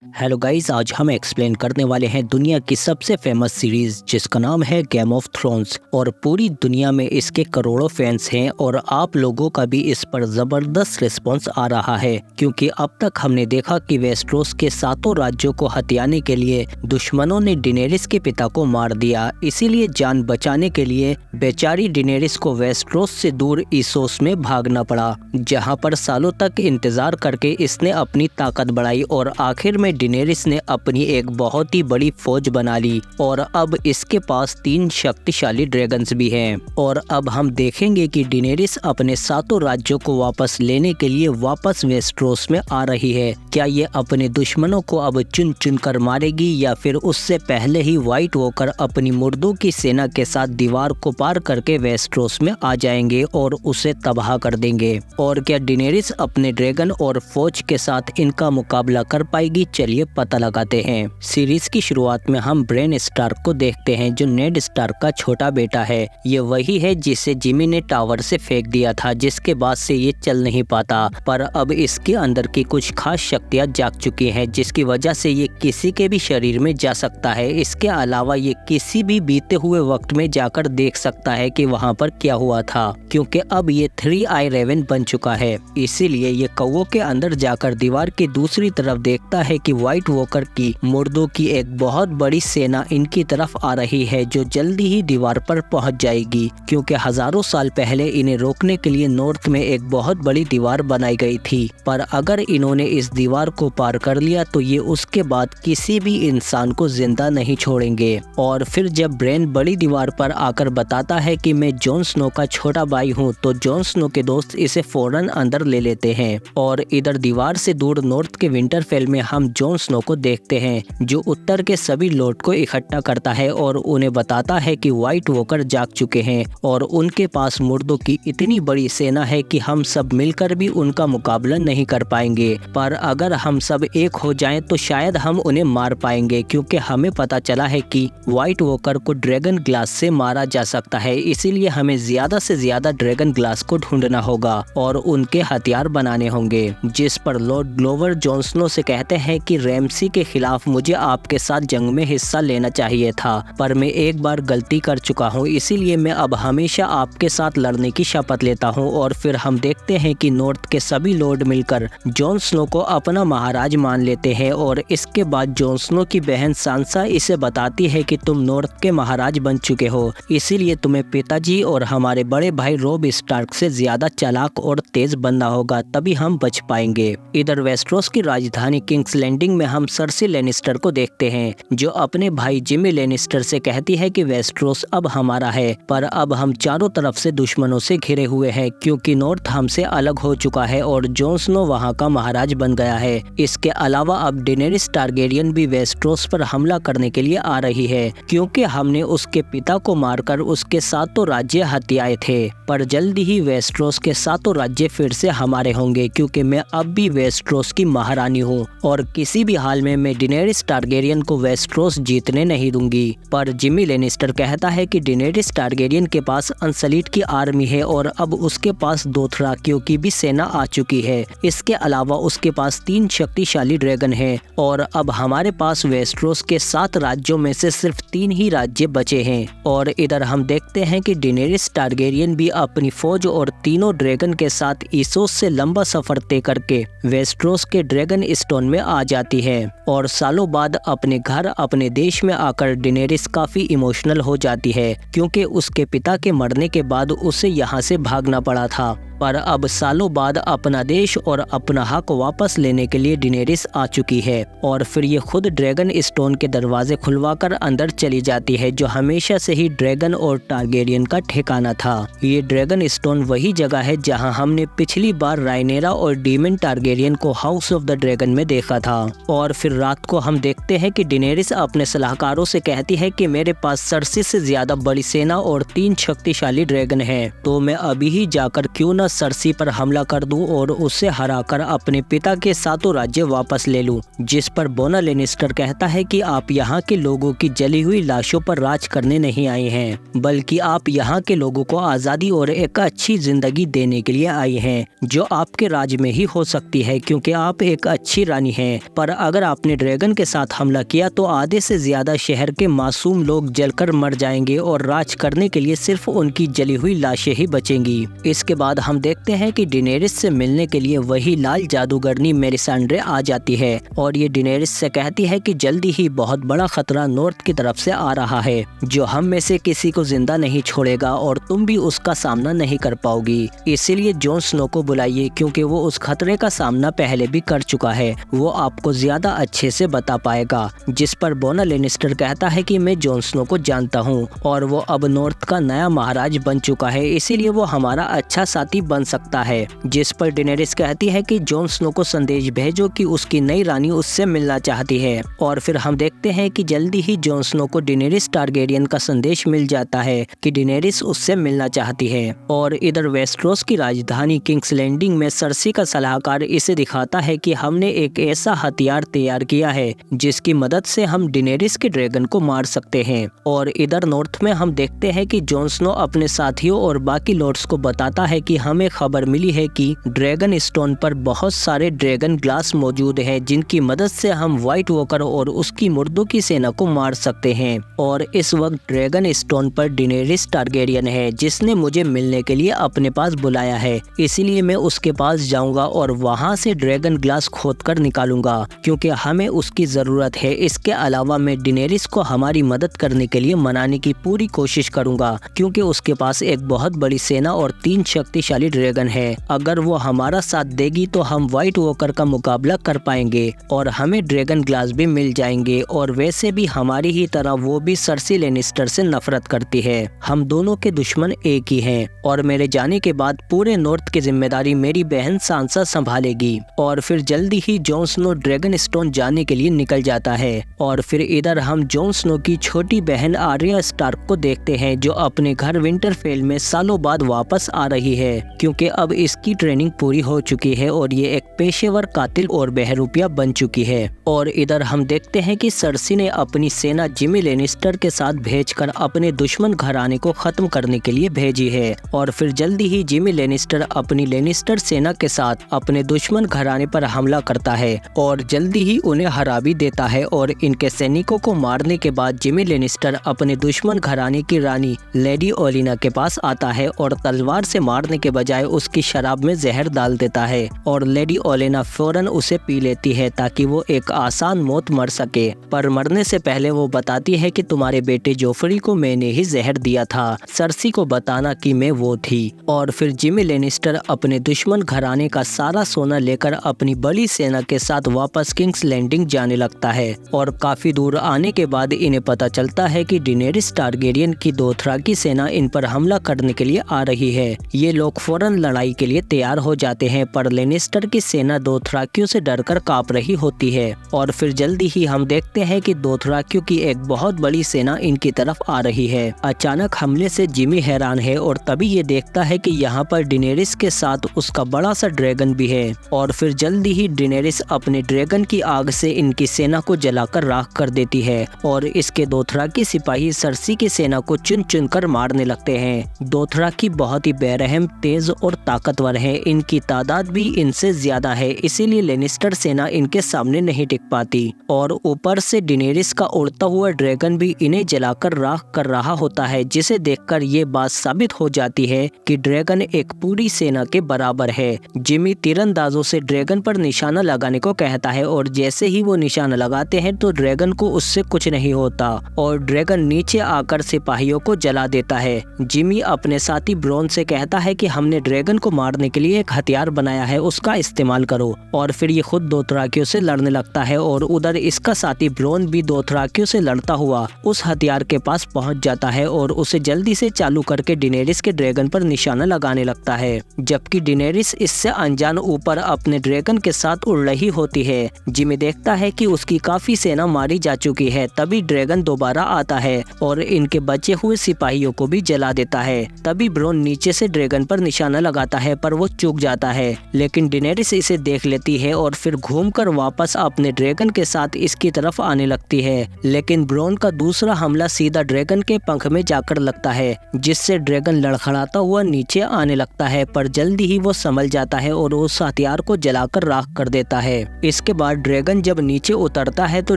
Hello guys, आज हम explain करने वाले हैं दुनिया की सबसे फेमस सीरीज जिसका नाम है गेम ऑफ थ्रोन्स। और पूरी दुनिया में इसके करोड़ों फैंस हैं और आप लोगों का भी इस पर जबरदस्त रिस्पांस आ रहा है, क्योंकि अब तक हमने देखा कि वेस्टरोस के सातों राज्यों को हथियाने के लिए दुश्मनों ने डेनेरिस के पिता को मार दिया। इसीलिए जान बचाने के लिए बेचारी डेनेरिस को वेस्टरोस से दूर इस्सोस में भागना पड़ा, जहाँ पर सालों तक इंतजार करके इसने अपनी ताकत बढ़ाई और आखिर में डेनेरिस ने अपनी एक बहुत ही बड़ी फौज बना ली और अब इसके पास 3 शक्तिशाली ड्रैगन्स भी हैं। और अब हम देखेंगे कि डेनेरिस अपने सातों राज्यों को वापस लेने के लिए वापस वेस्टरोस में आ रही है। क्या ये अपने दुश्मनों को अब चुन चुन कर मारेगी या फिर उससे पहले ही व्हाइट वॉकर अपनी मुर्दों की सेना के साथ दीवार को पार करके वेस्टरोस में आ जाएंगे और उसे तबाह कर देंगे? और क्या डेनेरिस अपने ड्रैगन और फौज के साथ इनका मुकाबला कर पाएगी? चलिए पता लगाते हैं। सीरीज की शुरुआत में हम ब्रेन स्टार्क को देखते हैं, जो नेड स्टार्क का छोटा बेटा है। ये वही है जिसे जिमी ने टावर से फेंक दिया था, जिसके बाद से ये चल नहीं पाता। पर अब इसके अंदर की कुछ खास शक्तियाँ जाग चुकी हैं, जिसकी वजह से ये किसी के भी शरीर में जा सकता है। इसके अलावा ये किसी भी बीते हुए वक्त में जाकर देख सकता है कि वहाँ पर क्या हुआ था, क्योंकि अब ये 3 आई रेवन बन चुका है। इसीलिए ये कौवों के अंदर जाकर दीवार की दूसरी तरफ देखता है कि व्हाइट वॉकर की मुर्दों की एक बहुत बड़ी सेना इनकी तरफ आ रही है, जो जल्दी ही दीवार पर पहुंच जाएगी, क्योंकि हजारों साल पहले इन्हें रोकने के लिए नॉर्थ में एक बहुत बड़ी दीवार बनाई गई थी। पर अगर इन्होंने इस दीवार को पार कर लिया तो ये उसके बाद किसी भी इंसान को जिंदा नहीं छोड़ेंगे। और फिर जब ब्रेन बड़ी दीवार पर आकर बताता है कि मैं जॉन स्नो का छोटा भाई हूँ, तो जॉन स्नो के दोस्त इसे फौरन अंदर ले लेते हैं। और इधर दीवार से दूर नॉर्थ के विंटरफेल में हम जॉन स्नो को देखते हैं, जो उत्तर के सभी लॉर्ड को इकट्ठा करता है और उन्हें बताता है कि व्हाइट वॉकर जाग चुके हैं और उनके पास मुर्दों की इतनी बड़ी सेना है कि हम सब मिलकर भी उनका मुकाबला नहीं कर पाएंगे। पर अगर हम सब एक हो जाएं तो शायद हम उन्हें मार पाएंगे, क्योंकि हमें पता चला है कि व्हाइट वॉकर को ड्रैगन ग्लास से मारा जा सकता है। इसीलिए हमें ज्यादा से ज्यादा ड्रैगन ग्लास को ढूंढना होगा और उनके हथियार बनाने होंगे। जिस पर लॉर्ड ग्लोवर जॉन स्नो से कहते हैं कि रैमसी के खिलाफ मुझे आपके साथ जंग में हिस्सा लेना चाहिए था, पर मैं एक बार गलती कर चुका हूँ, इसीलिए मैं अब हमेशा आपके साथ लड़ने की शपथ लेता हूँ। और फिर हम देखते हैं कि नॉर्थ के सभी लॉर्ड मिलकर जॉन स्नो को अपना महाराज मान लेते हैं। और इसके बाद जॉन स्नो की बहन सांसा इसे बताती है कि तुम नॉर्थ के महाराज बन चुके हो, इसीलिए तुम्हें पिताजी और हमारे बड़े भाई रॉब स्टार्क से ज्यादा चालाक और तेज बनना होगा, तभी हम बच पाएंगे। इधर वेस्टरोस की राजधानी किंग्स लैंडिंग में हम सर्सी लेनिस्टर को देखते हैं, जो अपने भाई जिमी लेनिस्टर से कहती है कि वेस्टरोस अब हमारा है, पर अब हम चारों तरफ से दुश्मनों से घिरे हुए हैं, क्योंकि नॉर्थ हमसे अलग हो चुका है और जॉन स्नो वहाँ का महाराज बन गया है। इसके अलावा अब डेनेरिस टारगेरियन भी वेस्टरोस पर हमला करने के लिए आ रही है, क्योंकि हमने उसके पिता को मारकर उसके सातों राज्य हथियाए थे। पर जल्दी ही वेस्टरोस के सातों राज्य फिर से हमारे होंगे, क्योंकि मैं अब भी वेस्टरोस की महारानी हूँ और किसी भी हाल में मैं डेनेरिस टारगेरियन को वेस्टरोस जीतने नहीं दूंगी। पर जिमी लेनिस्टर कहता है कि डेनेरिस टारगेरियन के पास अनसलीट की आर्मी है और अब उसके पास दोथराकियों की भी सेना आ चुकी है। इसके अलावा उसके पास 3 शक्तिशाली ड्रैगन हैं और अब हमारे पास वेस्टरोस के 7 राज्यों में से सिर्फ 3 ही राज्य बचे हैं। और इधर हम देखते हैं कि डेनेरिस टारगेरियन भी अपनी फौज और तीनों ड्रैगन के साथ इस्सोस से लंबा सफर तय करके वेस्टरोस के ड्रैगन स्टोन में आ जाती है। और सालों बाद अपने घर अपने देश में आकर डेनेरिस काफी इमोशनल हो जाती है, क्योंकि उसके पिता के मरने के बाद उसे यहाँ से भागना पड़ा था। पर अब सालों बाद अपना देश और अपना हक वापस लेने के लिए डेनेरिस आ चुकी है। और फिर ये खुद ड्रैगन स्टोन के दरवाजे खुलवाकर अंदर चली जाती है, जो हमेशा से ही ड्रैगन और टारगेरियन का ठिकाना था। ये ड्रैगन स्टोन वही जगह है जहां हमने पिछली बार राइनेरा और डीमन टारगेरियन को हाउस ऑफ द ड्रैगन में देखा था। और फिर रात को हम देखते हैं कि डेनेरिस अपने सलाहकारों से कहती है कि मेरे पास सर्सी से ज्यादा बड़ी सेना और 3 शक्तिशाली ड्रैगन हैं, तो मैं अभी ही जाकर क्यों न सर्सी पर हमला कर दूं और उसे हराकर अपने पिता के सातों राज्य वापस ले लूं। जिस पर बोना लेनिस्टर कहता है कि आप यहाँ के लोगों की जली हुई लाशों पर राज करने नहीं आए हैं, बल्कि आप यहाँ के लोगों को आज़ादी और एक अच्छी जिंदगी देने के लिए आए हैं, जो आपके राज्य में ही हो सकती है क्योंकि आप एक अच्छी रानी हैं। पर अगर आपने ड्रैगन के साथ हमला किया तो आधे से ज्यादा शहर के मासूम लोग जलकर मर जाएंगे और राज करने के लिए सिर्फ उनकी जली हुई लाशें ही बचेंगी। इसके बाद हम देखते हैं कि डेनेरिस से मिलने के लिए वही लाल जादूगरनी मेलिसांड्रे आ जाती है और ये डेनेरिस से कहती है कि जल्दी ही बहुत बड़ा खतरा नॉर्थ की तरफ से आ रहा है, जो हम में से किसी को जिंदा नहीं छोड़ेगा और तुम भी उसका सामना नहीं कर पाओगी। इसीलिए जॉन स्नो को बुलाइए क्योंकि वो उस खतरे का सामना पहले भी कर चुका है, वो आपको ज्यादा अच्छे से बता पाएगा। जिस पर बोना लेनिस्टर कहता है कि मैं जॉन स्नो को जानता हूँ और वो अब नॉर्थ का नया महाराज बन चुका है, इसीलिए वो हमारा अच्छा साथी बन सकता है। जिस पर डेनेरिस कहती है कि जॉन स्नो को संदेश भेजो कि उसकी नई रानी उससे मिलना चाहती है और फिर हम देखते हैं कि जल्दी ही जॉन स्नो को डेनेरिस टारगेरियन का संदेश मिल जाता है कि डेनेरिस उससे मिलना चाहती है। और इधर वेस्टरोस की राजधानी किंग्स लैंडिंग में सर्सी का सलाहकार इसे दिखाता है कि हमने एक ऐसा हथियार तैयार किया है जिसकी मदद से हम डेनेरिस के ड्रैगन को मार सकते हैं। और इधर नॉर्थ में हम देखते हैं कि जॉन स्नो अपने साथियों और बाकी लॉर्ड्स को बताता है कि हमें खबर मिली है कि ड्रैगन स्टोन पर बहुत सारे ड्रैगन ग्लास मौजूद है जिनकी मदद से हम व्हाइट वॉकर और उसकी मुर्दों की सेना को मार सकते हैं। और इस वक्त ड्रैगन स्टोन पर डेनेरिस टारगेरियन है जिसने मुझे मिलने के लिए अपने पास बुलाया है, इसीलिए मैं उसके पास जाऊंगा और वहां से ड्रैगन ग्लास खोद कर निकालूंगा क्योंकि हमें उसकी जरूरत है। इसके अलावा मैं डेनेरिस को हमारी मदद करने के लिए मनाने की पूरी कोशिश करूंगा क्योंकि उसके पास एक बहुत बड़ी सेना और 3 शक्तिशाली ड्रैगन है। अगर वो हमारा साथ देगी तो हम व्हाइट वॉकर का मुकाबला कर पाएंगे और हमें ड्रैगन ग्लास भी मिल जाएंगे। और वैसे भी हमारी ही तरह वो भी सर्सी लेनिस्टर से नफरत करती है, हम दोनों के दुश्मन एक ही हैं और मेरे जाने के बाद पूरे नॉर्थ की जिम्मेदारी मेरी बहन सांसा संभालेगी। और फिर जल्दी ही जॉन स्नो ड्रैगन स्टोन जाने के लिए निकल जाता है। और फिर इधर हम जॉन स्नो की छोटी बहन आर्या स्टार्क को देखते हैं जो अपने घर विंटरफेल में सालों बाद वापस आ रही है क्योंकि अब इसकी ट्रेनिंग पूरी हो चुकी है और ये एक पेशेवर कातिल और बहरूपिया बन चुकी है। और इधर हम देखते हैं कि सर्सी ने अपनी सेना जिमी लेनिस्टर के साथ भेजकर अपने दुश्मन घराने को खत्म करने के लिए भेजी है। और फिर जल्दी ही जिमी लेनिस्टर अपनी लेनिस्टर सेना के साथ अपने दुश्मन घराने पर हमला करता है और जल्दी ही उन्हें हरा भी देता है। और इनके सैनिकों को मारने के बाद जिमी लेनिस्टर अपने दुश्मन घराने की रानी लेडी ओलिना के पास आता है और तलवार से मारने के बजाय उसकी शराब में जहर डाल देता है और लेडी ओलिना फौरन उसे पी लेती है ताकि वो एक आसान मौत मर सके। पर मरने से पहले वो बताती है कि तुम्हारे बेटे जोफरी को मैंने ही जहर दिया था, सर्सी को बताना कि मैं वो थी। और फिर जिमी लेनिस्टर अपने दुश्मन घराने का सारा सोना लेकर अपनी बड़ी सेना के साथ वापस किंग्स लैंडिंग जाने लगता है। और काफी दूर आने के बाद इन्हें पता चलता है कि डेनेरिस टारगेरियन की दोथराकी सेना इन पर हमला करने के लिए आ रही है। ये लोग फौरन लड़ाई के लिए तैयार हो जाते हैं पर लेनिस्टर की सेना दोथराकियों से डरकर कांप रही होती है। और फिर जल्दी ही हम देखते हैं कि दोथराकियों की एक बहुत बड़ी सेना इनकी तरफ आ रही है। अचानक हमले से जिमी हैरान है और तभी ये देखता है कि यहाँ पर डेनेरिस के साथ उसका बड़ा सा ड्रैगन भी है। और फिर जल्दी ही डेनेरिस अपने ड्रैगन की आग से इनकी सेना को जलाकर राख कर देती है और इसके दोथराकी सिपाही सर्सी की सेना को चुन चुन कर मारने लगते हैं। दोथराकी बहुत ही बेरहम, तेज और ताकतवर है, इनकी तादाद भी इनसे ज्यादा है, इसीलिए लेनिस्टर सेना इनके सामने नहीं टिक पाती। और ऊपर से डेनेरिस का उड़ता हुआ ड्रैगन भी इन्हें जलाकर राख कर रहा होता है, जिसे देखकर ये बात साबित हो जाती है कि ड्रैगन एक पूरी सेना के बराबर है। जिमी तीरंदाजों से ड्रैगन पर निशाना लगाने को कहता है और जैसे ही वो निशाना लगाते हैं तो ड्रैगन को उससे कुछ नहीं होता और ड्रैगन नीचे आकर सिपाहियों को जला देता है। जिमी अपने साथी ब्रॉन से कहता है कि हमने ड्रैगन को मारने के लिए एक हथियार बनाया है, उसका इस्तेमाल करो। और फिर ये खुद दोथराकियों से लड़ने लगता है और उधर इसका साथी ब्रॉन भी दोथराकियों से लड़ता हुआ उस हथियार के पास पहुंच जाता है और उसे जल्दी से चालू करके डेनेरिस के ड्रैगन पर निशाना लगाने लगता है, जबकि डेनेरिस इससे अनजान ऊपर अपने ड्रैगन के साथ उड़ रही होती है। जिमी देखता है कि उसकी काफी सेना मारी जा चुकी है। तभी ड्रैगन दोबारा आता है और इनके बचे हुए सिपाहियों को भी जला देता है। तभी ब्रॉन नीचे से ड्रैगन पर निशाना निशाना लगाता है पर वो चूक जाता है, लेकिन डेनेरिस इसे देख लेती है और फिर घूमकर वापस अपने ड्रैगन के साथ इसकी तरफ आने लगती है। लेकिन ब्रॉन का दूसरा हमला सीधा ड्रैगन के पंख में जाकर लगता है, जिससे ड्रैगन लड़खड़ाता हुआ नीचे आने लगता है, पर जल्दी ही वो संभल जाता है और उस हथियार को जलाकर राख कर देता है। इसके बाद ड्रैगन जब नीचे उतरता है तो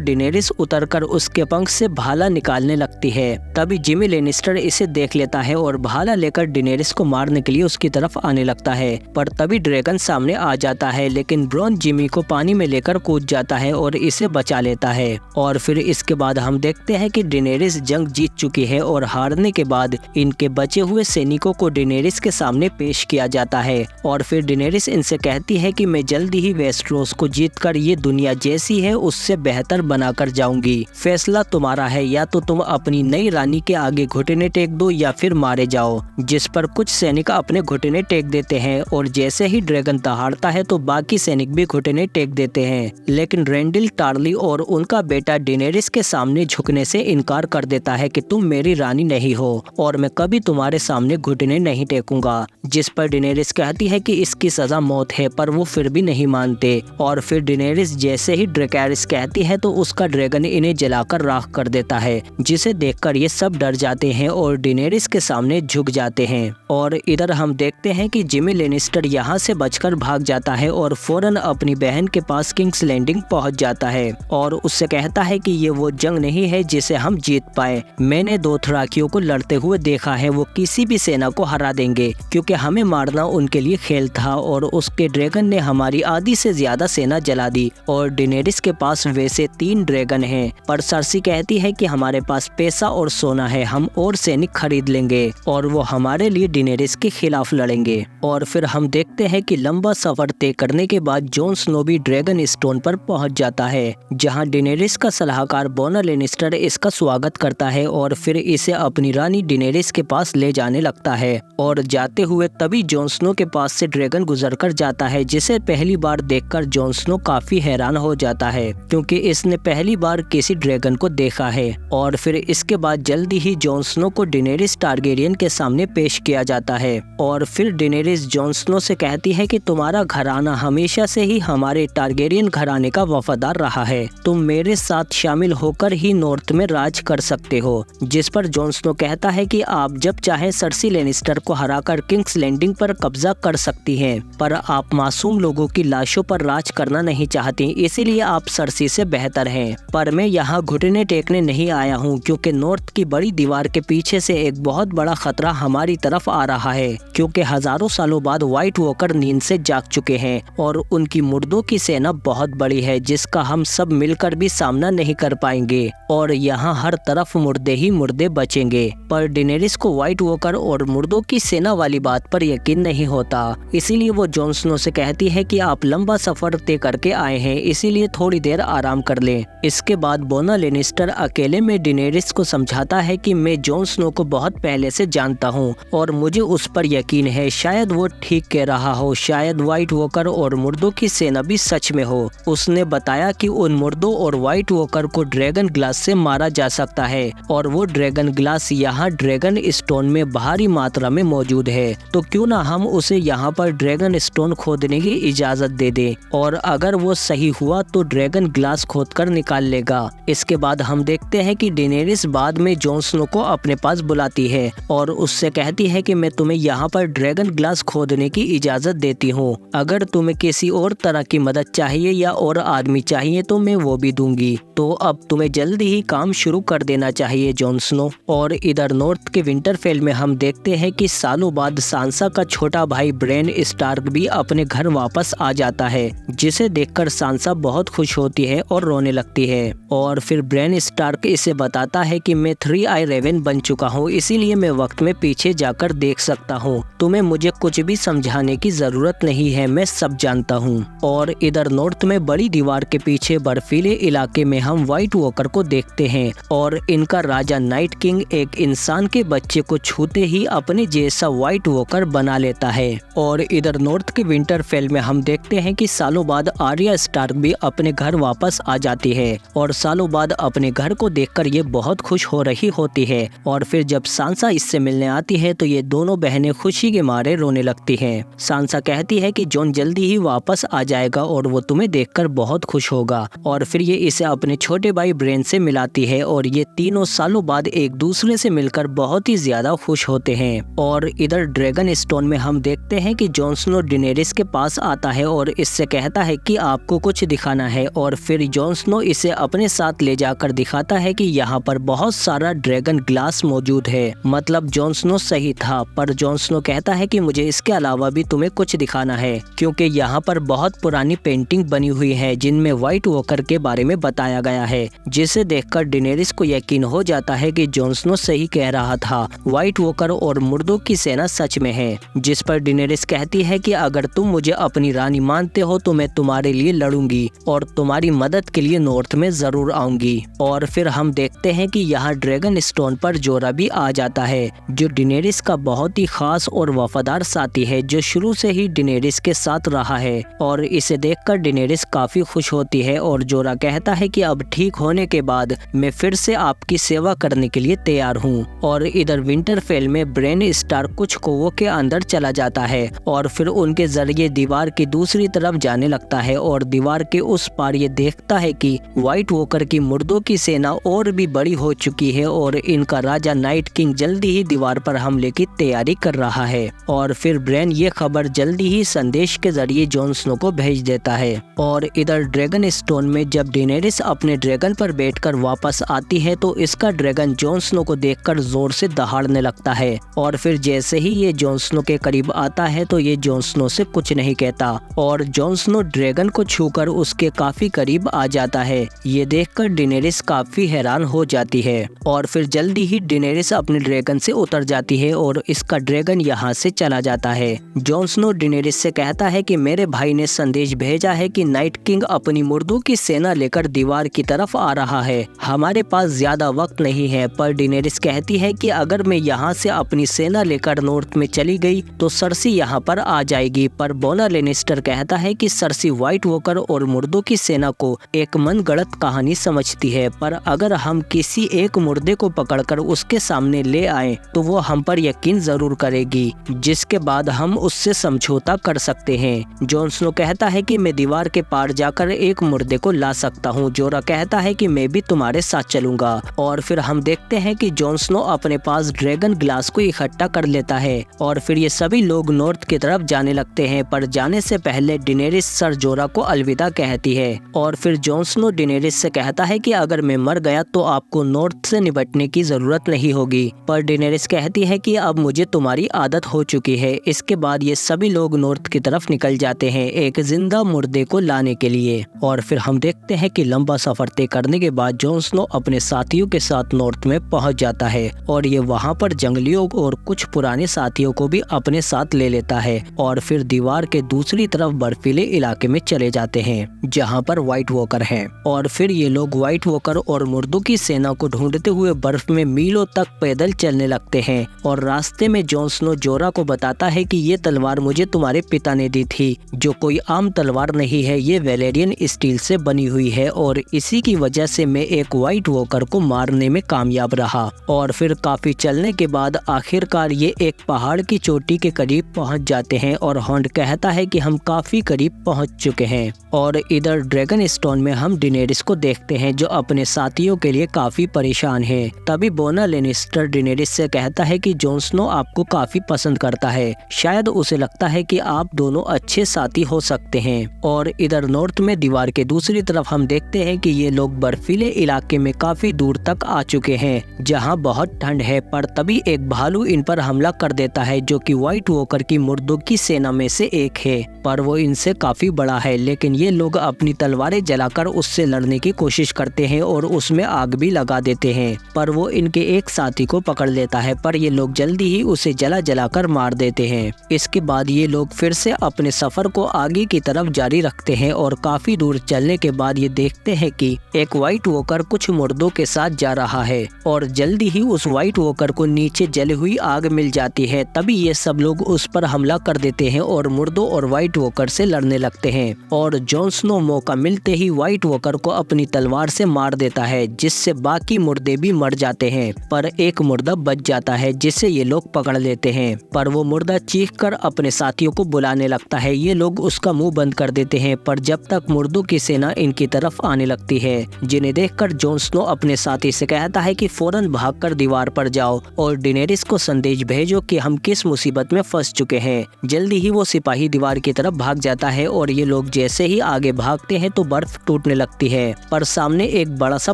डेनेरिस उतरकर उसके पंख से भाला निकालने लगती है। तभी जिमी लेनिस्टर इसे देख लेता है और भाला लेकर डेनेरिस को मारने के लिए उसकी तरफ आने लगता है, पर तभी ड्रैगन सामने आ जाता है, लेकिन ब्रॉन जिमी को पानी में लेकर कूद जाता है और इसे बचा लेता है। और फिर इसके बाद हम देखते हैं कि डेनेरिस जंग जीत चुकी है और हारने के बाद इनके बचे हुए सैनिकों को डेनेरिस के सामने पेश किया जाता है। और फिर डेनेरिस इनसे कहती है कि मैं जल्दी ही वेस्टरोस को जीतकर ये दुनिया जैसी है उससे बेहतर बनाकर जाऊंगी। फैसला तुम्हारा है, या तो तुम अपनी नई रानी के आगे घुटने टेक दो या फिर मारे जाओ। जिस पर कुछ सैनिक अपने घुटने टेक देते हैं और जैसे ही ड्रैगन दहाड़ता है तो बाकी सैनिक भी घुटने टेक देते हैं, लेकिन रेंडिल टार्ली और उनका बेटा डेनेरिस के सामने झुकने से इनकार कर देता है कि तुम मेरी रानी नहीं हो और मैं कभी तुम्हारे सामने घुटने नहीं टेकूंगा। जिस पर डेनेरिस कहती है कि इसकी सजा मौत है, पर वो फिर भी नहीं मानते। और फिर डेनेरिस जैसे ही ड्रैकारिस कहती है तो उसका ड्रैगन इन्हें जलाकर राख कर देता है, जिसे देखकर ये सब डर जाते हैं और डेनेरिस के सामने झुक जाते हैं। और इधर हम देखते हैं कि जिमी लेनिस्टर यहाँ से बचकर भाग जाता है और फौरन अपनी बहन के पास किंग्स लैंडिंग पहुँच जाता है और उससे कहता है कि ये वो जंग नहीं है जिसे हम जीत पाए। मैंने दोथराकियों को लड़ते हुए देखा है, वो किसी भी सेना को हरा देंगे, क्योंकि हमें मारना उनके लिए खेल था और उसके ड्रैगन ने हमारी आधी से ज्यादा सेना जला दी। और डेनेरिस के पास वैसे 3 ड्रैगन हैं, पर सर्सी कहती है कि हमारे पास पैसा और सोना है, हम और सैनिक खरीद लेंगे और वो हमारे लिए डेनेरिस के खिलाफ लड़ेंगे। और फिर हम देखते हैं कि लंबा सफर तय करने के बाद जॉन स्नो भी ड्रैगन स्टोन पर पहुंच जाता है, जहां डेनेरिस का सलाहकार बोना लेनिस्टर इसका स्वागत करता है और फिर इसे अपनी रानी डेनेरिस के पास ले जाने लगता है। और जाते हुए तभी जॉन स्नो के पास से ड्रैगन गुजर कर जाता है, जिसे पहली बार देखकर जॉन स्नो काफी हैरान हो जाता है, क्योंकि इसने पहली बार किसी ड्रैगन को देखा है। और फिर इसके बाद जल्दी ही जॉन स्नो को डेनेरिस टारगेरियन के सामने पेश किया जाता है। और फिर डेनेरिस जॉन स्नो से कहती है कि तुम्हारा घराना हमेशा से ही हमारे टारगेरियन घराने का वफादार रहा है, तुम मेरे साथ शामिल होकर ही नॉर्थ में राज कर सकते हो। जिस पर जॉन स्नो कहता है कि आप जब चाहे सर्सी लेनिस्टर को हराकर किंग्स लैंडिंग पर कब्जा कर सकती हैं, पर आप मासूम लोगों की लाशों पर राज करना नहीं चाहती, इसीलिए आप सर्सी से बेहतर हैं। पर मैं यहाँ घुटने टेकने नहीं आया हूँ, क्योंकि नॉर्थ की बड़ी दीवार के पीछे से एक बहुत बड़ा खतरा हमारी तरफ आ रहा है, क्योंकि हजारों सालों बाद व्हाइट वॉकर नींद से जाग चुके हैं और उनकी मुर्दों की सेना बहुत बड़ी है, जिसका हम सब मिलकर भी सामना नहीं कर पाएंगे और यहाँ हर तरफ मुर्दे ही मुर्दे बचेंगे। पर डेनेरिस को व्हाइट वॉकर और मुर्दों की सेना वाली बात पर यकीन नहीं होता, इसीलिए वो जॉन स्नो से कहती है कि आप लंबा सफर तय करके आए हैं, इसीलिए थोड़ी देर आराम कर लें। इसके बाद बोना लेनिस्टर अकेले में डेनेरिस को समझाता है कि मैं जॉन स्नो को बहुत पहले से जानता हूँ और मुझे उस पर यकीन है, शायद वो ठीक कह रहा हो, शायद व्हाइट वॉकर और मुर्दों की सेना भी सच में हो। उसने बताया कि उन मुर्दों और व्हाइट वॉकर को ड्रैगन ग्लास से मारा जा सकता है और वो ड्रैगन ग्लास यहाँ ड्रैगन स्टोन में भारी मात्रा में मौजूद है, तो क्यों ना हम उसे यहाँ पर ड्रैगन स्टोन खोदने की इजाजत दे दे और अगर वो सही हुआ तो ड्रैगन ग्लास खोदकर निकाल लेगा। इसके बाद हम देखते हैं कि डेनेरिस बाद में जॉन स्नो को अपने पास बुलाती है और उससे कहती है कि मैं तुम्हें यहाँ पर ड्रैगन ग्लास खोदने की इजाजत देती हूँ, अगर तुम्हें किसी और तरह की मदद चाहिए या और आदमी चाहिए तो मैं वो भी दूंगी। तो अब तुम्हें जल्दी ही काम शुरू कर देना चाहिए जॉन स्नो। और इधर नॉर्थ के विंटरफेल में हम देखते हैं कि सालों बाद सांसा का छोटा भाई ब्रेन स्टार्क भी अपने घर वापस आ जाता है, जिसे देखकर सांसा बहुत खुश होती है और रोने लगती है। और फिर ब्रेन स्टार्क इसे बताता है कि मैं 3 आई रेवन बन चुका हूँ, इसीलिए मैं वक्त में पीछे जाकर देख सकता हूँ, तुम्हें मुझे कुछ भी समझाने की जरूरत नहीं है, मैं सब जानता हूँ। और इधर नॉर्थ में बड़ी दीवार के पीछे बर्फीले इलाके में हम व्हाइट वॉकर को देखते हैं और इनका राजा नाइट किंग एक इंसान के बच्चे को छूते ही अपने जैसा व्हाइट वॉकर बना लेता है। और इधर नॉर्थ के विंटरफेल में हम देखते हैं कि सालों बाद आर्या स्टार्क भी अपने घर वापस आ जाती है और सालों बाद अपने घर को देखकर ये बहुत खुश हो रही होती है। और फिर जब सांसा इससे मिलने आती है तो ये दोनों बहनें खुशी खुशी के मारे रोने लगती है। सांसा कहती है कि जॉन जल्दी ही वापस आ जाएगा और वो तुम्हें देखकर बहुत खुश होगा, और फिर ये इसे अपने छोटे भाई ब्रेन से मिलाती है और ये तीनों सालों बाद एक दूसरे से मिलकर बहुत ही ज्यादा खुश होते हैं। और इधर ड्रैगन स्टोन में हम देखते हैं कि जॉन स्नो डेनेरिस के पास आता है और इससे कहता है कि आपको कुछ दिखाना है, और फिर जॉन स्नो इसे अपने साथ ले जाकर दिखाता है कि यहाँ पर बहुत सारा ड्रैगन ग्लास मौजूद है। मतलब जॉन स्नो सही था, पर जॉन स्नो कहता है कि मुझे इसके अलावा भी तुम्हें कुछ दिखाना है, क्योंकि यहाँ पर बहुत पुरानी पेंटिंग बनी हुई है जिनमें व्हाइट वॉकर के बारे में बताया गया है, जिसे देखकर डेनेरिस को यकीन हो जाता है कि जॉन स्नो सही कह रहा था, व्हाइट वॉकर और मुर्दों की सेना सच में है। जिस पर डेनेरिस कहती है कि अगर तुम मुझे अपनी रानी मानते हो तो मैं तुम्हारे लिए लड़ूंगी और तुम्हारी मदद के लिए नॉर्थ में जरूर आऊंगी। और फिर हम देखते हैं कि यहाँ ड्रैगन स्टोन पर जोरा भी आ जाता है, जो डेनेरिस का बहुत ही खास और वफादार साथी है, जो शुरू से ही डेनेरिस के साथ रहा है। और इसे देखकर डेनेरिस काफी खुश होती है और जोरा कहता है कि अब ठीक होने के बाद मैं फिर से आपकी सेवा करने के लिए तैयार हूँ। और इधर विंटरफेल में ब्रेन स्टार कुछ कोवों के अंदर चला जाता है और फिर उनके जरिए दीवार की दूसरी तरफ जाने लगता है, और दीवार के उस पार ये देखता है कि व्हाइट वॉकर की मुर्दों की सेना और भी बड़ी हो चुकी है और इनका राजा नाइट किंग जल्दी ही दीवार पर हमले की तैयारी कर रहा है। और फिर ब्रेन ये खबर जल्दी ही संदेश के जरिए जॉन स्नो को भेज देता है। और इधर ड्रैगन स्टोन में जब डेनेरिस अपने ड्रैगन पर बैठकर वापस आती है तो इसका ड्रैगन जॉन स्नो को देखकर जोर से दहाड़ने लगता है, और फिर जैसे ही ये जॉन स्नो के करीब आता है तो ये जॉन स्नो से कुछ नहीं कहता, और जॉन स्नो ड्रैगन को छूकर उसके काफी करीब आ जाता है। ये देखकर डेनेरिस काफी हैरान हो जाती है, और फिर जल्दी ही डेनेरिस अपने ड्रैगन से उतर जाती है और इसका ड्रैगन यहाँ से चला जाता है। जॉन स्नो डेनेरिस से कहता है कि मेरे भाई ने संदेश भेजा है कि नाइट किंग अपनी मुर्दों की सेना लेकर दीवार की तरफ आ रहा है, हमारे पास ज्यादा वक्त नहीं है। पर डेनेरिस कहती है कि अगर मैं यहाँ से अपनी सेना लेकर नॉर्थ में चली गई तो सरसी यहाँ पर आ जाएगी। पर बोना लेनिस्टर कहता है कि सरसी व्हाइट वॉकर और मुर्दों की सेना को एक मनगढ़ंत कहानी समझती है, पर अगर हम किसी एक मुर्दे को पकड़कर उसके सामने ले आए तो वो हम पर यकीन जरूर करेगी, जिसके बाद हम उससे समझौता कर सकते हैं। जॉन स्नो कहता है कि मैं दीवार के पार जाकर एक मुर्दे को ला सकता हूँ। जोरा कहता है कि मैं भी तुम्हारे साथ चलूंगा। और फिर हम देखते हैं कि जॉन स्नो अपने पास ड्रैगन ग्लास को इकट्ठा कर लेता है और फिर ये सभी लोग नॉर्थ की तरफ जाने लगते हैं। पर जाने से पहले डेनेरिस सर जोरा को अलविदा कहती है, और फिर जॉन स्नो डेनेरिस से कहता है कि अगर मैं मर गया तो आपको नॉर्थ से निपटने की जरूरत नहीं होगी। पर डेनेरिस कहती है कि अब मुझे तुम्हारी आदत हो चुकी है। इसके बाद ये सभी लोग नॉर्थ की तरफ निकल जाते हैं एक जिंदा मुर्दे को लाने के लिए। और फिर हम देखते हैं कि लंबा सफर तय करने के बाद जॉन स्नो अपने साथियों के साथ नॉर्थ में पहुंच जाता है और ये वहां पर जंगलियों और कुछ पुराने साथियों को भी अपने साथ ले लेता है, और फिर दीवार के दूसरी तरफ बर्फीले इलाके में चले जाते हैं जहां पर व्हाइट वॉकर हैं। और फिर ये लोग व्हाइट वॉकर और मुर्दों की सेना को ढूंढते हुए बर्फ में मीलों तक पैदल चलने लगते हैं। और रास्ते में जॉन स्नो जोरा को बताता है कि ये तलवार मुझे तुम्हारे पिता ने दी थी, जो कोई आम तलवार नहीं है, ये वेलेरियन स्टील से बनी हुई है, और इसी की वजह से मैं एक व्हाइट वॉकर को मारने में कामयाब रहा। और फिर काफी चलने के बाद आखिरकार ये एक पहाड़ की चोटी के करीब पहुंच जाते हैं और हॉन्ड कहता है कि हम काफी करीब पहुंच चुके हैं। और इधर ड्रैगन स्टोन में हम डेनेरिस को देखते हैं जो अपने साथियों के लिए काफी परेशान है। तभी बोना लेनिस्टर डेनेरिस से कहता है कि जॉन स्नो आपको काफी पसंद करता है, शायद उसे लगता है कि आप दोनों अच्छे साथी हो सकते हैं। और इधर नॉर्थ में दीवार के दूसरी तरफ हम देखते हैं कि ये लोग बर्फीले इलाके में काफी दूर तक आ चुके हैं जहां बहुत ठंड है। पर तभी एक भालू इन पर हमला कर देता है जो कि व्हाइट वॉकर की मुर्दों की सेना में से एक है, पर वो इनसे काफी बड़ा है। लेकिन ये लोग अपनी तलवारें जलाकर उससे लड़ने की कोशिश करते हैं और उसमें आग भी लगा देते हैं, पर वो इनके एक साथी को पकड़ लेता है, पर ये लोग जल्दी ही उसे जलाकर मार देते हैं। इसके बाद ये लोग फिर से अपने सफर को आगे की तरफ जारी रखते हैं और काफी दूर चलने के बाद ये देखते हैं कि एक व्हाइट वॉकर कुछ मुर्दों के साथ जा रहा है और जल्दी ही उस व्हाइट वॉकर को नीचे जली हुई आग मिल जाती है। तभी ये सब लोग उस पर हमला कर देते हैं और मुर्दों और व्हाइट वॉकर से लड़ने लगते हैं। और जॉन स्नो मौका मिलते ही व्हाइट वॉकर को अपनी तलवार से मार देता है, जिससे बाकी मुर्दे भी मर जाते हैं, पर एक मुर्दा बच जाता है जिसे ये लोग पकड़ लेते हैं। पर वो मुर्दा चीख कर अपने साथियों को बुलाने लगता है। ये लोग उसका मुंह बंद कर देते हैं, पर जब तक मुर्दों की सेना इनकी तरफ आने लगती है, जिन्हें देखकर जॉन स्नो अपने साथी से कहता है कि फौरन भागकर दीवार पर जाओ और डेनेरिस को संदेश भेजो कि हम किस मुसीबत में फंस चुके हैं। जल्दी ही वो सिपाही दीवार की तरफ भाग जाता है और ये लोग जैसे ही आगे भागते हैं तो बर्फ टूटने लगती है, पर सामने एक बड़ा सा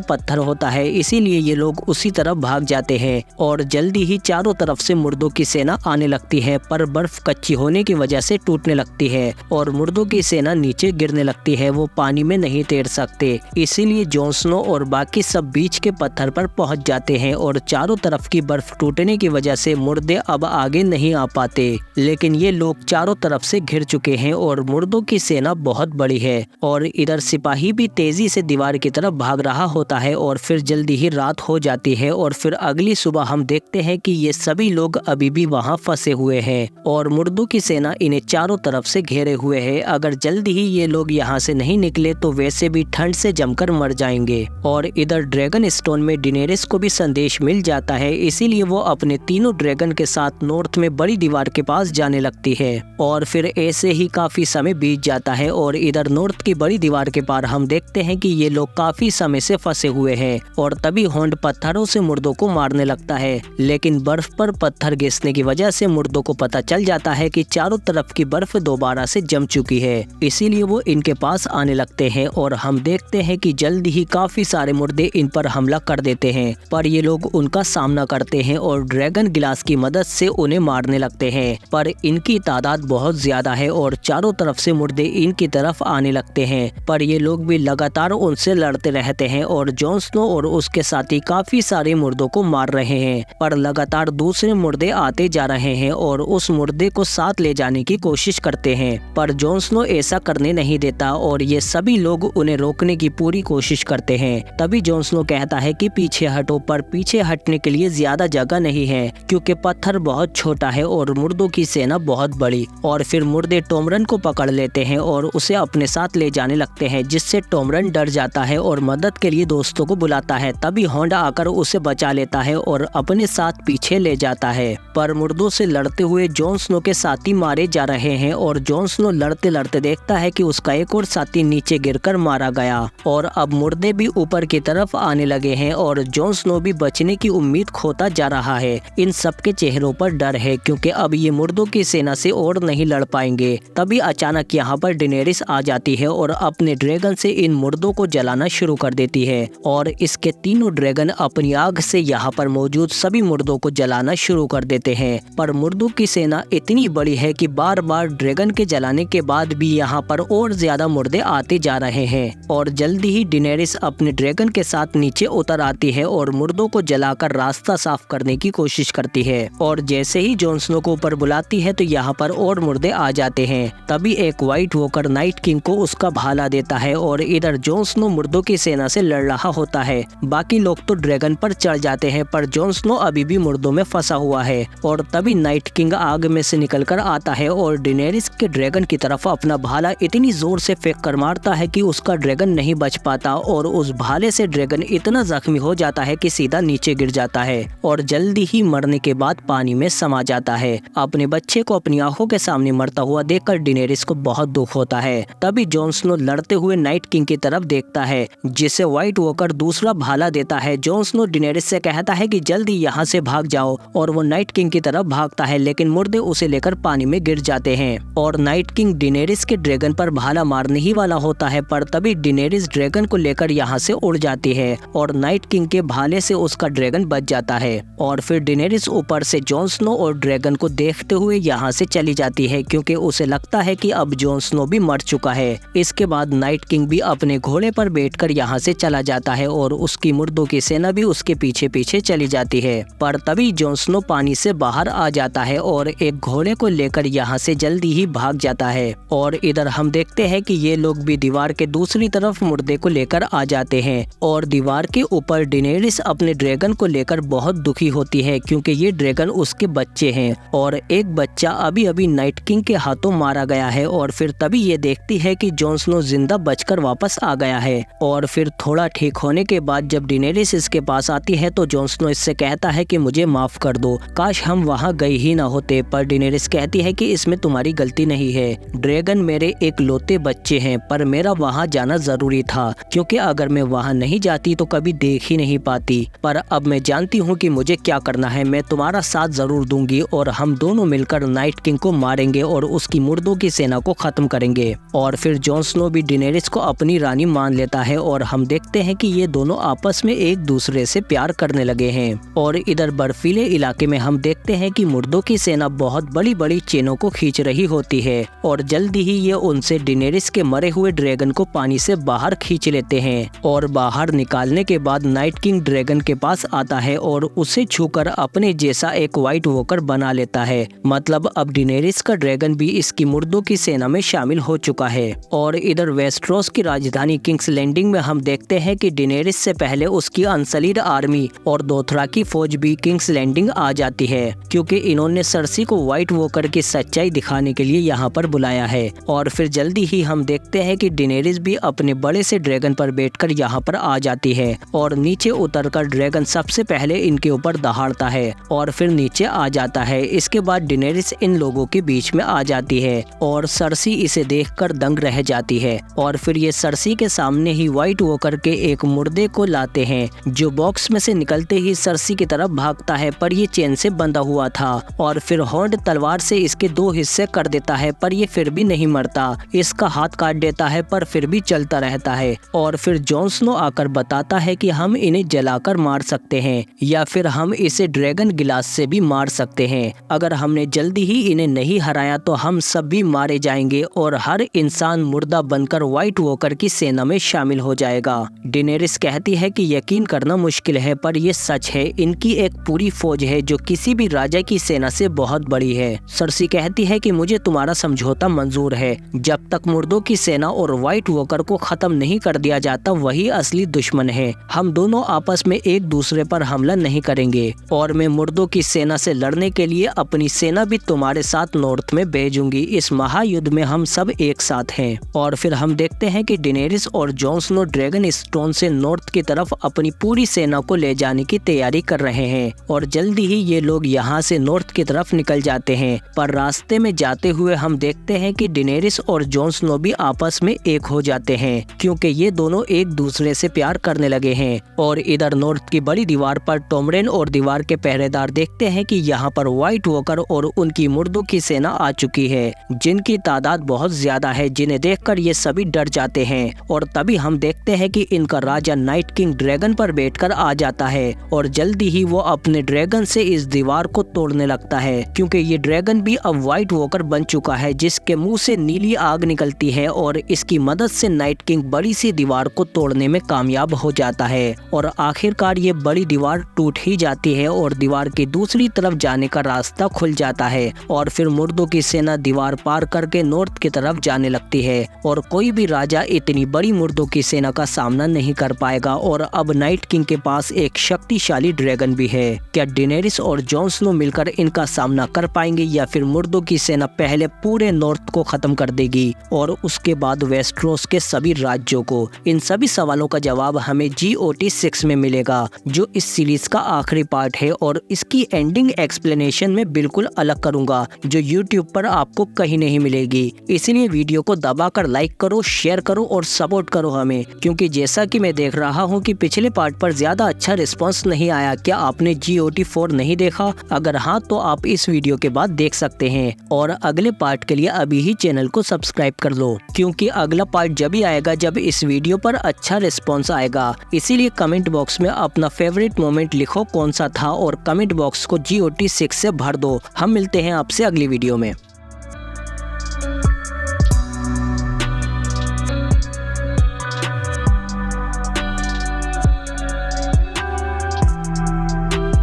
पत्थर होता है, इसीलिए ये लोग उसी तरफ भाग जाते हैं और जल्दी ही चारों तरफ से मुर्दों की सेना आने लगती है, पर बर्फ कच्ची होने की वजह से टूटने लगती है और मुर्दों की सेना नीचे गिरने लगती है। वो पानी में नहीं तैर सकते, इसीलिए जॉन स्नो और बाकी सब बीच के पत्थर पर पहुंच जाते हैं और चारों तरफ की बर्फ टूटने की वजह से मुर्दे अब आगे नहीं आ पाते। लेकिन ये लोग चारों तरफ से घिर चुके हैं और मुर्दों की सेना बहुत बड़ी है और इधर सिपाही भी तेजी से दीवार की तरफ भाग रहा होता है और फिर जल्दी ही रात हो जाती है और फिर अगली सुबह हम देखते हैं कि ये सभी लोग अभी भी वहां फंसे हुए हैं और मुर्दों की सेना इन्हें चारों तरफ से घेरे हुए है। अगर जल्दी ही ये लोग यहाँ से नहीं निकले तो वैसे भी ठंड से जमकर मर जाएंगे। और इधर ड्रैगन स्टोन में डेनेरिस को भी संदेश मिल जाता है, इसीलिए वो अपने तीनों ड्रैगन के साथ नॉर्थ में बड़ी दीवार के पास जाने लगती है और फिर ऐसे ही काफी समय बीत जाता है और इधर नॉर्थ की बड़ी दीवार के पार हम देखते हैं कि ये लोग काफी समय से फंसे हुए हैं और तभी होंड पत्थरों से मुर्दों को मारने लगता है, लेकिन बर्फ पर पत्थर घिसने की वजह से मुर्दों को पता चल जाता है कि चारों तरफ की बर्फ दोबारा से जम चुकी है, इसीलिए वो इनके पास आने लगते हैं और हम देखते हैं कि जल्दी ही काफी सारे मुर्दे इन पर हमला कर देते हैं, पर ये लोग उनका सामना करते हैं और ड्रैगन गिलास की मदद से उन्हें मारने लगते हैं, पर इनकी तादाद बहुत ज्यादा है और चारों तरफ से मुर्दे इनकी तरफ आने लगते हैं, पर ये लोग भी लगातार उनसे लड़ते रहते हैं और जॉन स्नो और उसके साथी काफी सारे मुर्दों को मार रहे हैं, पर लगातार दूसरे मुर्दे आते जा रहे हैं और उस मुर्दे को साथ ले जाने की कोशिश करते हैं, पर जॉन स्नो ऐसा करने नहीं देता और ये सभी लोग उन्हें रोकने की पूरी कोशिश करते हैं। तभी जॉन स्नो कहता है कि पीछे हटो, पर पीछे हटने के लिए ज्यादा जगह नहीं है क्योंकि पत्थर बहुत छोटा है और मुर्दों की सेना बहुत बड़ी। और फिर मुर्दे टॉमरन को पकड़ लेते हैं और उसे अपने साथ ले जाने लगते हैं, जिससे टॉमरन डर जाता है और मदद के लिए दोस्तों को बुलाता है। तभी होंडा आकर उसे बचा लेता है और अपने साथ पीछे ले जाता है, पर मुर्दों से लड़ते हुए जॉन स्नो के साथी मारे जा रहे हैं और जॉन स्नो लड़ते लड़ते देखता है कि उसका एक और साथी नीचे गिरकर मारा गया और अब मुर्दे भी ऊपर की तरफ आने लगे हैं और जॉन स्नो भी बचने की उम्मीद खोता जा रहा है। इन सबके चेहरों पर डर है क्योंकि अब ये मुर्दों की सेना से और नहीं लड़ पाएंगे। तभी अचानक यहाँ पर डेनेरिस आ जाती है और अपने ड्रैगन से इन मुर्दों को जलाना शुरू कर देती है और इसके तीनों ड्रैगन अपनी आग से यहाँ पर मौजूद सभी मुर्दों को जलाना शुरू कर देते हैं, पर मुर्दों की सेना इतनी बड़ी है कि बार बार ड्रैगन के जलाने के बाद भी यहाँ पर और ज्यादा मुर्दे आते जा रहे हैं और जल्दी ही डेनेरिस अपने ड्रैगन के साथ नीचे उतर आती है और मुर्दों को जलाकर रास्ता साफ करने की कोशिश करती है और जैसे ही जॉन स्नो को ऊपर बुलाती है तो यहाँ पर और मुर्दे आ जाते हैं। तभी एक व्हाइट वॉकर नाइट किंग को उसका भाला देता है और इधर जॉन स्नो मुर्दों की सेना से लड़ रहा होता है। बाकी लोग तो ड्रैगन पर चढ़ जाते हैं, पर जॉन स्नो अभी भी मुर्दों में फंसा हुआ है और तभी नाइट किंग आग में से निकलकर आता है और डेनेरिस के ड्रैगन की तरफ अपना भाला इतनी जोर से फेंक कर मारता है कि उसका ड्रैगन नहीं बच पाता और उस भाले से ड्रैगन इतना जख्मी हो जाता है कि सीधा नीचे गिर जाता है और जल्दी ही मरने के बाद पानी में समा जाता है। अपने बच्चे को अपनी आंखों के सामने मरता हुआ देखकर डेनेरिस को बहुत दुख होता है। तभी जॉन स्नो लड़ते हुए नाइट किंग की तरफ देखता है, जिसे व्हाइट वॉकर दूसरा भाला देता है। जॉन स्नो डेनेरिस से कहता है कि जल्दी यहाँ से भाग जाओ और वो नाइट किंग की तरफ भागता है, लेकिन मुर्दे उसे लेकर पानी में गिर जाते हैं और नाइट किंग डेनेरिस के ड्रैगन पर भाला मारने ही वाला होता है, पर तभी डेनेरिस ड्रैगन को लेकर यहाँ से उड़ जाती है और नाइट किंग के भाले से उसका ड्रैगन बच जाता है और फिर डेनेरिस ऊपर से जॉन स्नो और ड्रैगन को देखते हुए यहाँ से चली जाती है क्योंकि उसे लगता है कि अब जॉन स्नो भी मर चुका है। इसके बाद नाइट किंग भी अपने घोड़े पर बैठकर यहाँ से चला जाता है और उसकी मुर्दों की सेना भी उसके पीछे पीछे चली जाती है, पर तभी जॉन स्नो पानी से बाहर आ जाता है और एक घोड़े को लेकर यहाँ से जल्दी ही भाग जाता है। और इधर हम देखते हैं कि ये लोग भी दीवार के दूसरी तरफ मुर्दे को लेकर आ जाते हैं और दीवार के ऊपर डेनेरिस अपने ड्रैगन को लेकर बहुत दुखी होती है क्योंकि ये ड्रैगन उसके बच्चे हैं और एक बच्चा अभी अभी नाइट किंग के हाथों मारा गया है और फिर तभी ये देखती है कि जॉन स्नो जिंदा बचकर वापस आ गया है। और फिर थोड़ा ठीक होने के बाद जब डेनेरिस इसके पास आती है तो जॉन स्नो इससे कहता है कि मुझे माफ कर दो, काश हम वहाँ गए ही ना होते, पर डेनेरिस कहती है कि इसमें तुम्हारी गलती नहीं है। ड्रैगन मेरे एक लौते बच्चे हैं, पर मेरा वहाँ जाना जरूरी था, क्योंकि अगर मैं वहाँ नहीं जाती तो कभी देख ही नहीं पाती। पर अब मैं जानती हूँ कि मुझे क्या करना है। मैं तुम्हारा साथ जरूर दूंगी और हम दोनों मिलकर नाइट किंग को मारेंगे और उसकी मुर्दों की सेना को खत्म करेंगे। और फिर जॉन स्नो भी डेनेरिस को अपनी रानी मान लेता है और हम देखते हैं कि ये दोनों आपस में एक दूसरे से प्यार करने लगे हैं। और इधर बर्फीले इलाके में हम देखते हैं कि मुर्दों की सेना बहुत बड़ी बड़ी चेनों को खींच रही होती है और जल्दी ही ये उनसे डेनेरिस के मरे हुए ड्रैगन को पानी से बाहर खींच लेते हैं। और बाहर निकालने के बाद नाइट किंग ड्रैगन के पास आता है और उसे छूकर अपने जैसा एक व्हाइट वॉकर बना लेता है। मतलब अब डेनेरिस का ड्रैगन भी इसकी मुर्दों की सेना में शामिल हो चुका है। और इधर वेस्टरोस की राजधानी किंग्स लैंडिंग में हम देखते हैं कि डेनेरिस से पहले उसकी अनसलीड आर्मी और दोथराकी फौज भी किंग्स लैंडिंग आ जाती है, क्योंकि इन्होंने सर्सी को व्हाइट वॉकर की सच्चाई दिखाने के लिए यहाँ पर बुलाया है। और फिर जल्दी ही हम देखते हैं कि डेनेरिस भी अपने बड़े से ड्रैगन पर बैठकर यहाँ पर आ जाती है और नीचे उतरकर ड्रैगन सबसे पहले इनके ऊपर दहाड़ता है और फिर नीचे आ जाता है। इसके बाद डेनेरिस इन लोगों के बीच में आ जाती है और सर्सी इसे देखकर दंग रह जाती है। और फिर ये सर्सी के सामने ही व्हाइट वॉकर के एक मुर्दे को लाते हैं, जो बॉक्स में से निकलते ही सर्सी की तरफ भागता है, पर ये चेन से बंधा हुआ था। और फिर हॉर्ड तलवार से इसके 2 हिस्से कर देता है, पर ये फिर भी नहीं मरता। इसका हाथ काट देता है, पर फिर भी चलता रहता है। और फिर जॉन स्नो आकर बताता है कि हम इन्हें जलाकर मार सकते हैं या फिर हम इसे ड्रैगन गिलास से भी मार सकते हैं। अगर हमने जल्दी ही इन्हें नहीं हराया तो हम सब भी मारे जाएंगे और हर इंसान मुर्दा बनकर व्हाइट वॉकर की सेना में शामिल हो जाएगा। डेनेरिस कहती है कि यकीन करना मुश्किल है, पर ये सच है। इनकी एक पूरी फौज है जो किसी भी राजा की सेना से बहुत बड़ी है। सर्सी कहती है कि मुझे तुम्हारा समझौता मंजूर है। जब तक मुर्दों की सेना और व्हाइट वॉकर को खत्म नहीं कर दिया जाता, वही असली दुश्मन है। हम दोनों आपस में एक दूसरे पर हमला नहीं करेंगे और मैं मुर्दों की सेना से लड़ने के लिए अपनी सेना भी तुम्हारे साथ नॉर्थ में भेजूंगी। इस महायुद्ध में हम सब एक साथ हैं। और फिर हम देखते हैं कि डेनेरिस और जॉन स्नो ड्रैगन स्टोन से नॉर्थ की तरफ अपनी पूरी सेना को ले जाने की तैयारी कर रहे हैं और जल्दी ही ये लोग यहाँ से नॉर्थ की तरफ निकल जाते हैं। पर रास्ते में जाते हुए हम देखते हैं कि डेनेरिस और जॉन स्नो भी आपस में एक हो जाते हैं, क्योंकि ये दोनों एक दूसरे से प्यार करने लगे हैं। और इधर नॉर्थ की बड़ी दीवार पर टॉमरेन और दीवार के पहरेदार देखते हैं कि यहाँ पर व्हाइट वॉकर और उनकी मुर्दों की सेना आ चुकी है, जिनकी तादाद बहुत ज्यादा है, जिन्हें देखकर ये सभी डर जाते हैं। और तभी हम देखते हैं कि इनका राजा नाइट किंग ड्रैगन पर बैठकर आ जाता है और जल्दी ही वो अपने ड्रैगन से इस दीवार को तोड़ने लगता है, क्योंकि ये ड्रैगन भी अब व्हाइट वॉकर बन चुका है, जिसके मुंह से नीली आग निकलती है और इसकी मदद से नाइट किंग बड़ी सी दीवार को तोड़ने में कामयाब हो जाता है। और आखिरकार ये बड़ी दीवार टूट ही जाती है और दीवार की दूसरी तरफ जाने का रास्ता खुल जाता है। और फिर मुर्दों की सेना दीवार पार करके नॉर्थ की तरफ जाने लगती है और कोई भी राजा इतनी बड़ी मुर्दों की सेना का सामना नहीं कर पाएगा। और अब नाइट किंग के पास एक शक्तिशाली ड्रैगन भी है। क्या डेनेरिस और जॉन स्नो मिलकर इनका सामना कर पाएंगे या फिर मुर्दों की सेना पहले पूरे नॉर्थ को खत्म कर देगी और उसके बाद वेस्टरोस के सभी राज्यों को? इन सभी सवालों का जवाब हमें GOT 6 में मिलेगा, जो इस सीरीज का आखिरी पार्ट है। और इसकी एंडिंग एक्सप्लेनेशन में बिल्कुल अलग करूंगा, जो YouTube पर आपको कहीं नहीं मिलेगी। इसलिए वीडियो को दबाकर लाइक करो, शेयर करो और सपोर्ट करो हमें, क्योंकि जैसा कि मैं देख रहा हूं कि पिछले पार्ट पर ज्यादा अच्छा रिस्पांस नहीं आया। क्या आपने GOT 4 नहीं देखा? अगर हाँ तो आप इस वीडियो के बाद देख सकते हैं। और अगले पार्ट के लिए अभी ही चैनल को सब्सक्राइब कर लो, क्योंकि अगला पार्ट जब ही आएगा जब इस वीडियो पर अच्छा रिस्पांस आएगा। इसीलिए कमेंट बॉक्स में अपना फेवरेट मोमेंट लिखो कौन सा था और कमेंट बॉक्स को GOT 6 से भर दो। हम मिलते हैं आपसे अगली वीडियो में।